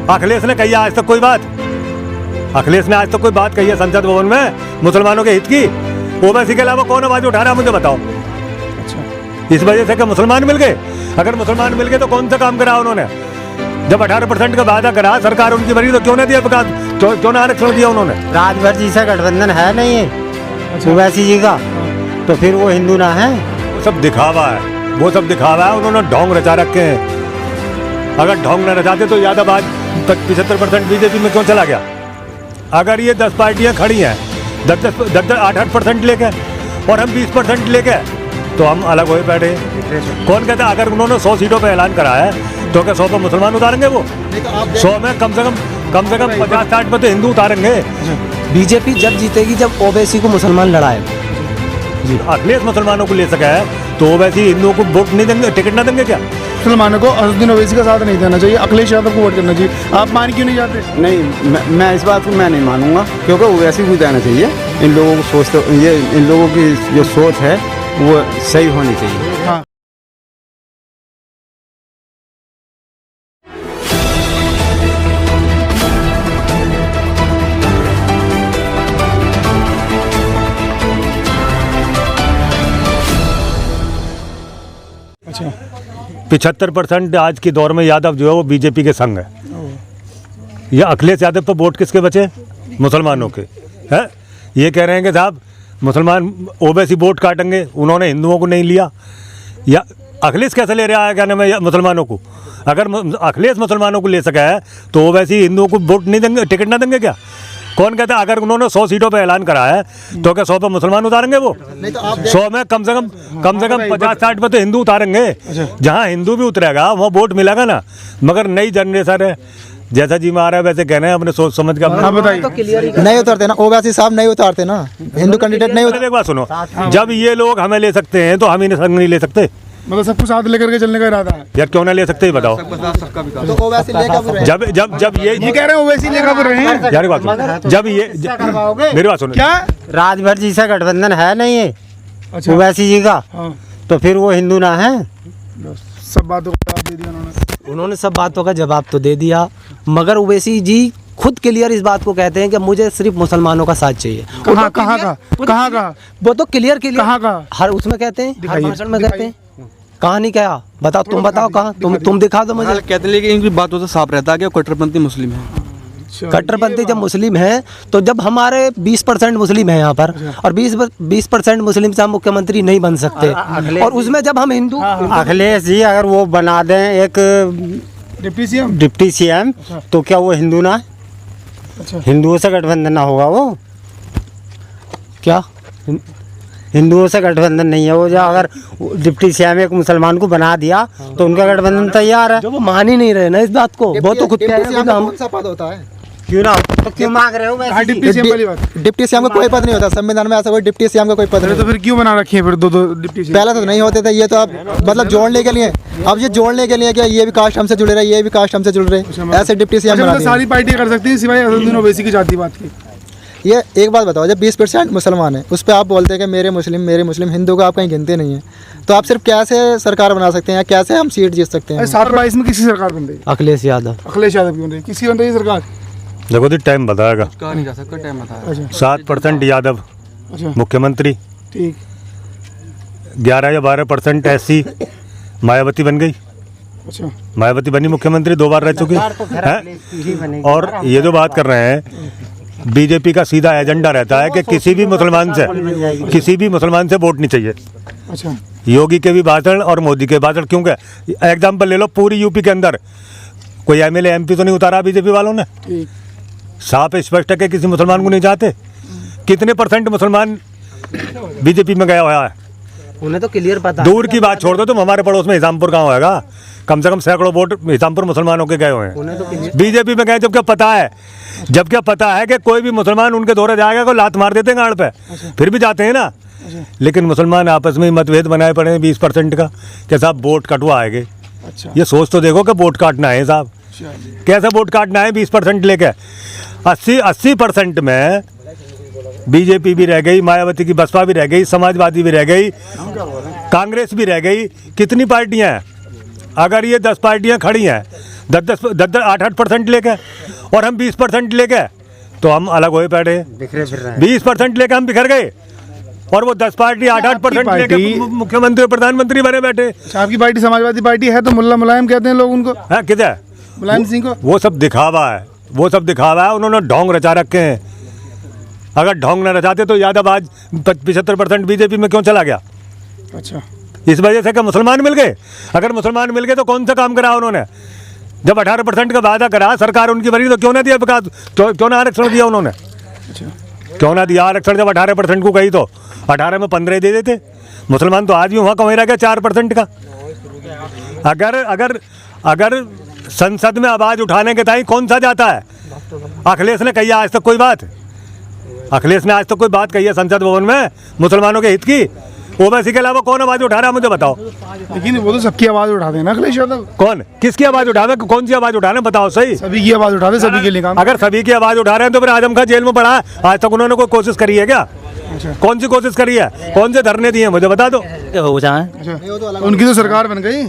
अखिलेश ने कही आज तक कोई बात? अखिलेश ने आज तक कोई बात कही है संसद भवन में मुसलमानों के हित की? ओवैसी के अलावा कौन आवाज उठा रहा है मुझे बताओ। इस वजह से क्या मुसलमान मिल गए? अगर मुसलमान मिल गए तो कौन सा काम करा उन्होंने? जब 18% का वादा करा सरकार उनकी बनी तो क्यों नहीं दिया विकास, क्यों ना आरक्षण दिया उन्होंने? राजभर जी से गठबंधन है नहीं है ओवैसी जी का, तो फिर वो हिंदू ना है? वो सब दिखावा है, वो सब दिखावा है। उन्होंने ढोंग रचा रखे हैं। अगर ढोंग न रचाते तो यादव आज 75% बीजेपी में क्यों चला गया? अगर ये 10 पार्टियां खड़ी हैं 8% लेके और हम 20% लेके, तो हम अलग होए बैठे। कौन कहता है अगर उन्होंने 100 सीटों पे ऐलान करा है तो क्या 100 पे मुसलमान उतारेंगे? वो 100 में कम से कम 50-60 पे तो हिंदू उतारेंगे। बीजेपी जब जीतेगी जब ओवैसी को मुसलमान लड़ाएगा। अखिलेश मुसलमानों को ले सका है तो ओवैसी हिंदुओं को वोट नहीं देंगे, टिकट ना देंगे क्या? मुसलमानों को असदुद्दीन ओवैसी का साथ नहीं देना चाहिए, अखिलेश यादव को वोट करना चाहिए। आप मान क्यों नहीं जाते? नहीं, मैं इस बात को मैं नहीं मानूंगा, क्योंकि ओवैसी को देना चाहिए। इन लोगों को सोचते, ये इन लोगों की जो सोच है वो सही होनी चाहिए। हाँ। अच्छा, 75% आज के दौर में यादव जो है वो बीजेपी के संग है। ये अखिलेश यादव पर वोट किसके बचे? मुसलमानों के है। ये कह रहे हैं कि साहब मुसलमान ओवैसी वोट काटेंगे, उन्होंने हिंदुओं को नहीं लिया। या अखिलेश कैसे ले रहा है क्या नाम है मुसलमानों को? अगर अखिलेश मुसलमानों को ले सका है तो ओवैसी हिंदुओं को वोट नहीं देंगे, टिकट ना देंगे क्या? कौन कहता है अगर उन्होंने 100 सीटों पे ऐलान करा है तो क्या 100 पे मुसलमान उतारेंगे? वो 100 में कम से कम 50-60 पे तो हिंदू उतारेंगे। जहाँ हिंदू भी उतरेगा वहाँ वोट मिलेगा ना। मगर नई जनरेशन है, जैसा जी में आ रहा है वैसे कहना है, अपने सोच समझ का। नहीं उतारते ना ओवैसी साहब, नहीं उतारते ना हिंदू कैंडिडेट नहीं उतारते। एक बात सुनो, जब ये लोग हमें ले सकते हैं तो हम इन्हें संग नहीं ले सकते? मतलब सबको साथ लेकर के चलने का इरादा है यार, क्यों ना ले सकते बताओ? तो ओवैसी लेकर जब ये कह रहे हैं ओवैसी लेकर रहे हैं। यार बात सुनो, जब ये मेरी बात सुनो, क्या राजभर जी से गठबंधन है नहीं है ओवैसी जी का, तो फिर वो हिंदू ना है? सब बातों का जवाब दे दिया उन्होंने सब बातों का जवाब तो दे दिया, मगर ओवैसी जी खुद क्लियर इस बात को कहते हैं कि मुझे सिर्फ मुसलमानों का साथ चाहिए। कहाँ का वो तो क्लियर कहाँ का हर उसमें कहते हैं, हर भाषण में कहते हैं। कहाँ नहीं कहा? बताओ, तुम बताओ कहाँ, तुम दिखा दो मुझे। कहते हैं कि इनकी बातों से साफ रहता है कि कट्टरपंथी मुस्लिम है। कट्टरपंथी जब मुस्लिम है तो जब हमारे 20% मुस्लिम है यहाँ पर, और 20% मुस्लिम से हम मुख्यमंत्री नहीं बन सकते, और उसमें जब हम हिंदू अखिलेश जी अगर वो बना दें एक डिप्टी सीएम तो क्या वो हिंदू ना? हिंदुओं से गठबंधन ना होगा? वो क्या हिंदुओं से गठबंधन नहीं है वो। जो अगर डिप्टी सीएम एक मुसलमान को बना दिया तो उनका गठबंधन तैयार है। जो वो मान ही नहीं रहे ना इस बात को, वो तो खुद कह रहे हैं कौन सा पद होता है? क्यों ना, तो क्यों मांग रहे हो? डिप्टी सीएम वाली बात, डिप्टी सीएम का कोई पद नहीं होता संविधान में, ऐसा कोई डिप्टी सीएम का कोई पद नहीं। तो फिर क्यों बना रखे हैं फिर दो डिप्टी सीएम? पहले तो नहीं होते थे, ये तो अब मतलब जोड़ने के लिए, अब ये जोड़ने के लिए क्या ये भी कास्ट हमसे जुड़ रहे, ये भी कास्ट हमसे जुड़ रहे, ऐसे डिप्टी सीएम बना दिए। सारी पार्टियां कर सकती हैं सिवाय असदुद्दीन ओवैसी की जाति बात की। ये एक बात बताओ, जब 20% मुसलमान है उस पर आप बोलते हैं कि मेरे मुस्लिम, हिंदू का आप कहीं गिनते नहीं है, तो आप सिर्फ कैसे सरकार बना सकते हैं? कैसे हम सीट जीत सकते हैं? 7/22 में किसी सरकार बन रही? अखिलेश यादव की बन रही, किसी बन रही है सरकार? देखो तो टाइम बताएगा। कहा नहीं जा सकता, टाइम बताया। 7% यादव मुख्यमंत्री, ठीक। 11 या 12% ऐसी मायावती बन गई। मायावती बनी मुख्यमंत्री, 2 बार रह चुकी है। और ये जो बात कर रहे हैं, बीजेपी का सीधा एजेंडा रहता है कि किसी भी मुसलमान से वोट नहीं चाहिए। योगी के भी भाषण और मोदी के भाषण, क्योंकि एग्जाम्पल ले लो, पूरी यूपी के अंदर कोई एमएलए एमपी तो नहीं उतारा बीजेपी वालों ने। साफ स्पष्ट है कि किसी मुसलमान को नहीं चाहते। कितने % मुसलमान बीजेपी में गया हुआ है? उन्हें तो क्लियर पता। दूर की बात छोड़ दो, तुम हमारे पड़ोस में हिसामपुर गाँव होगा, कम से कम सैकड़ों वोट हिसामपुर मुसलमानों के गए हुए हैं। बीजेपी में गए जब क्या पता है कि कोई भी मुसलमान उनके दौरे जाएगा को लात मार देते हैं गाड़ पे, फिर भी जाते हैं ना। लेकिन मुसलमान आपस में मतभेद बनाए पड़े हैं 20% का कि साहब वोट कटवाएंगे। ये सोच तो देखो कि वोट काटना है साहब, कैसे वोट काटना है 20% लेके। 80% में बीजेपी भी रह गई, मायावती की बसपा भी रह गई, समाजवादी भी रह गई, कांग्रेस भी रह गई। कितनी पार्टियां हैं? अगर ये 10 पार्टियां खड़ी हैं 8% लेके और हम 20% लेके, तो हम अलग होए बैठे। बिखरे फिर रहे हैं। 20% लेके हम बिखर गए और वो 10 पार्टी 8% लेके मुख्यमंत्री और प्रधानमंत्री बने बैठे। अच्छा, आपकी पार्टी समाजवादी पार्टी है तो मुल्ला मुलायम कहते हैं लोग उनको, है किधर मुलायम सिंह को। वो सब दिखावा है, वो सब दिखावा है। उन्होंने ढोंग रचा रखे हैं। अगर ढोंग न रचाते तो यादव आज 75% बीजेपी में क्यों चला गया? अच्छा, इस वजह से कि मुसलमान मिल गए। अगर मुसलमान मिल गए तो कौन सा काम करा उन्होंने? जब 18% का वादा करा सरकार उनकी बनी तो क्यों ना दिया विकास, क्यों ना आरक्षण दिया उन्होंने? क्यों ना दिया आरक्षण? जब 18% को कही तो 18 में 15 दे देते। मुसलमान तो आज भी वहाँ कहीं रह गया 4% का। अगर संसद में आवाज उठाने के ताई कौन सा जाता है? अखिलेश ने कही आज तक कोई बात? अखिलेश ने आज तक कोई बात कही है संसद भवन में मुसलमानों के हित की? ओवैसी के अलावा कौन आवाज उठा रहा है मुझे बताओ? लेकिन वो तो सबकी आवाज उठाते हैं ना अखिलेश यादव। कौन किसकी आवाज उठा रहे? कौन सी आवाज उठा रहे हैं बताओ सही? सभी की आवाज उठाते, सभी के लिए काम। अगर सभी की आवाज उठा रहे हैं तो फिर आजम खान जेल में पड़ा है, आज तक उन्होंने कोई कोशिश करी है क्या? कौन सी कोशिश करी है? कौन से धरने दिए मुझे बता दो। हो जाए अच्छा, उनकी तो सरकार बन गई।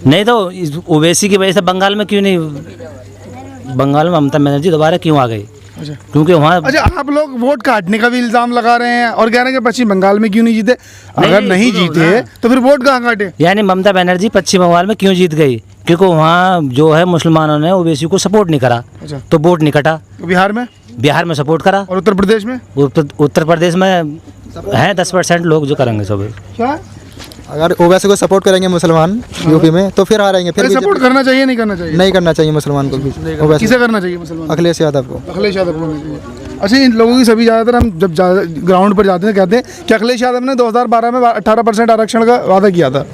नहीं तो इस ओवैसी की वजह से बंगाल में क्यों नहीं, बंगाल में ममता बनर्जी दोबारा क्यों आ गई? अच्छा, क्योंकि वहाँ अच्छा, आप लोग वोट काटने का भी इल्जाम लगा रहे हैं और कह रहे हैं कि पश्चिम बंगाल में क्यों नहीं जीते। अगर नहीं जीते तो फिर वोट कहाँ काटे? यानी ममता बनर्जी पश्चिम बंगाल में क्यों जीत गई? क्योंकि वहाँ जो है मुसलमानों ने ओवैसी को सपोर्ट नहीं करा, अच्छा, तो वोट नहीं कटा। बिहार में? बिहार में सपोर्ट करा। और उत्तर प्रदेश में? उत्तर प्रदेश में है 10% लोग जो करेंगे सब। क्या अगर ओवैसी को सपोर्ट करेंगे मुसलमान यूपी में तो फिर हारेंगे। फिर सपोर्ट करना चाहिए नहीं करना चाहिए? नहीं करना चाहिए मुसलमान को भी। ओवैसी किसे करना चाहिए मुसलमान? अखिलेश यादव को। अखिलेश यादव को होना चाहिए। अच्छा, इन लोगों की सभी ज़्यादातर हम जब ग्राउंड पर जाते हैं कहते हैं कि अखिलेश यादव ने 2012 में 18% आरक्षण का वादा किया था,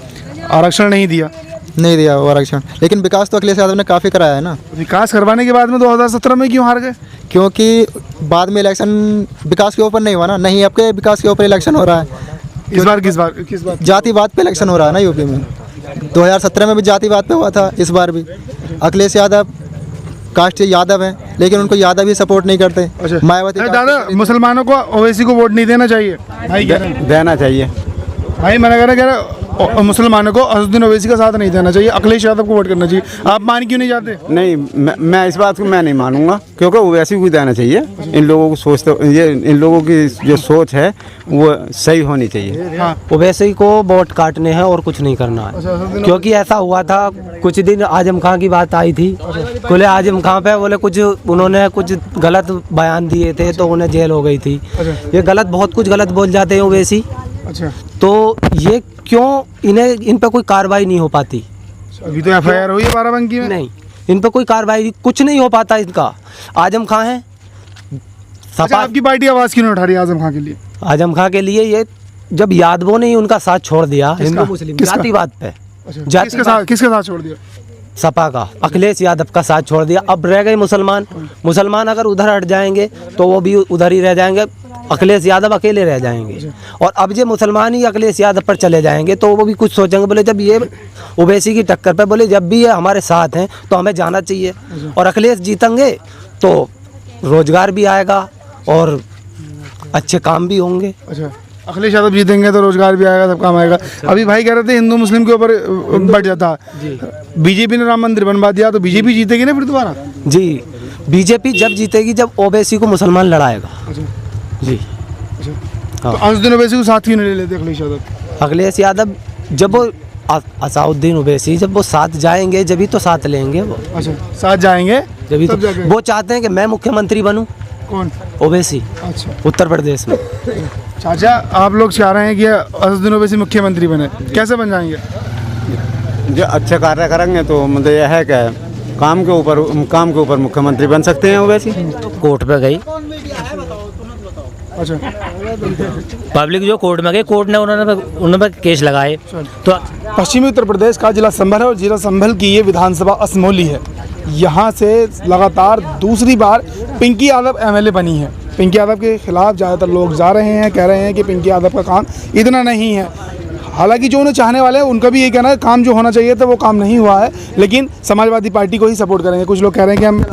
आरक्षण नहीं दिया वो आरक्षण। लेकिन विकास तो अखिलेश यादव ने काफ़ी कराया है ना। विकास करवाने के बाद में 2017 में क्यों हार गए? क्योंकि बाद में इलेक्शन विकास के ऊपर नहीं हुआ ना। नहीं, आपके विकास के ऊपर इलेक्शन हो रहा है। इस बार किस बात? जातिवाद पे इलेक्शन हो रहा है ना यूपी में। 2017 में भी जातिवाद पे हुआ था, इस बार भी। अखिलेश यादव कास्ट यादव हैं लेकिन उनको यादव ही सपोर्ट नहीं करते। मायावती दादा, मुसलमानों को ओवैसी को वोट नहीं देना चाहिए भाई? देना चाहिए भाई, मैंने कह रहा मुसलमानों को असदुद्दीन ओवैसी का साथ नहीं देना चाहिए, अखिलेश यादव को वोट करना चाहिए। आप मान क्यों नहीं जाते? नहीं, मैं इस बात को मैं नहीं मानूंगा क्योंकि ओवैसी को देना चाहिए। इन लोगों को इन लोगों की जो सोच है वो सही होनी चाहिए। हाँ, ओवैसी को वोट काटने हैं और कुछ नहीं करना है। क्योंकि ऐसा हुआ था कुछ दिन आजम खां की बात आई थी। बोले आजम खां पे बोले उन्होंने कुछ गलत बयान दिए थे तो उन्हें जेल हो गई थी। ये बहुत कुछ गलत बोल जाते हैं ओवैसी। अच्छा, तो ये क्यों इन पे कोई कार्रवाई नहीं हो पाती? अभी तो FIR हुई है बाराबंकी में। नहीं, इन पे कोई कार्रवाई कुछ नहीं हो पाता इनका। आजम खां है। अच्छा, आपकी पार्टी आवाज क्यों नहीं उठा रही आजम खां के लिए? आजम खां के लिए ये जब यादवों ने ही उनका साथ छोड़ दिया हिंदू मुस्लिम जातिवाद पे। किसके साथ छोड़ दिया? सपा का, अखिलेश यादव का साथ छोड़ दिया। अब रह गए मुसलमान अगर उधर हट जाएंगे तो वो भी उधर ही रह जाएंगे, अखिलेश यादव अकेले रह जाएंगे। और अब जो मुसलमान ही अखिलेश यादव पर चले जाएंगे तो वो भी कुछ सोचेंगे, बोले जब ये ओवैसी की टक्कर पे बोले जब भी ये हमारे साथ हैं तो हमें जाना चाहिए। और अखिलेश जीतेंगे तो रोजगार भी आएगा और अच्छे काम भी होंगे। अच्छा, अखिलेश यादव जीतेंगे तो रोजगार भी आएगा, सब काम आएगा। अभी भाई कह रहे थे हिंदू मुस्लिम के ऊपर बढ़ जाता। बीजेपी ने राम मंदिर बनवा दिया तो बीजेपी जीतेगी ना फिर दोबारा? जी, बीजेपी जब जीतेगी जब ओवैसी को मुसलमान लड़ाएगा। जी, तो असदुद्दीन ओवैसी को साथ क्यों नहीं ले लेते अखिलेश यादव? अखिलेश यादव जब वो असाउद्दीन ओवैसी जब वो साथ जाएंगे जब ही तो साथ लेंगे वो। अच्छा, साथ जाएंगे जब तो वो चाहते हैं कि मैं मुख्यमंत्री बनूं। कौन? ओवैसी। अच्छा, उत्तर प्रदेश में। चाचा, आप लोग चाह रहे हैं कि असदुद्दीन ओवैसी मुख्यमंत्री बने, कैसे बन जाएंगे? जो अच्छे कार्य करेंगे तो मतलब यह है कि काम के ऊपर मुख्यमंत्री बन सकते हैं ओवैसी। कोर्ट पे गई, अच्छा, पब्लिक जो कोर्ट में गई, कोर्ट ने उन्होंने केस लगाए। तो पश्चिमी उत्तर प्रदेश का जिला संभल है और जिला संभल की ये विधानसभा असमोली है। यहाँ से लगातार दूसरी बार पिंकी यादव MLA बनी है। पिंकी यादव के खिलाफ ज़्यादातर लोग जा रहे हैं, कह रहे हैं कि पिंकी यादव का काम इतना नहीं है। हालांकि जो उन्हें चाहने वाले हैं उनका भी ये कहना है काम जो होना चाहिए था वो काम नहीं हुआ है, लेकिन समाजवादी पार्टी को ही सपोर्ट करेंगे। कुछ लोग कह रहे हैं कि हम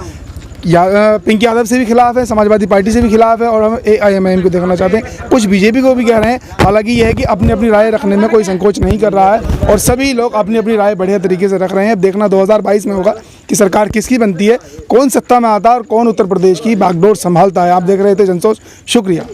पिंकी यादव से भी खिलाफ है, समाजवादी पार्टी से भी खिलाफ है और हम AIMIM को देखना चाहते हैं। कुछ बीजेपी को भी कह रहे हैं। हालांकि यह है कि अपनी अपनी राय रखने में कोई संकोच नहीं कर रहा है और सभी लोग अपनी अपनी राय बढ़िया तरीके से रख रहे हैं। अब देखना 2022 में होगा कि सरकार किसकी बनती है, कौन सत्ता में आता है और कौन उत्तर प्रदेश की बागडोर संभालता है। आप देख रहे थे जनसोच। शुक्रिया।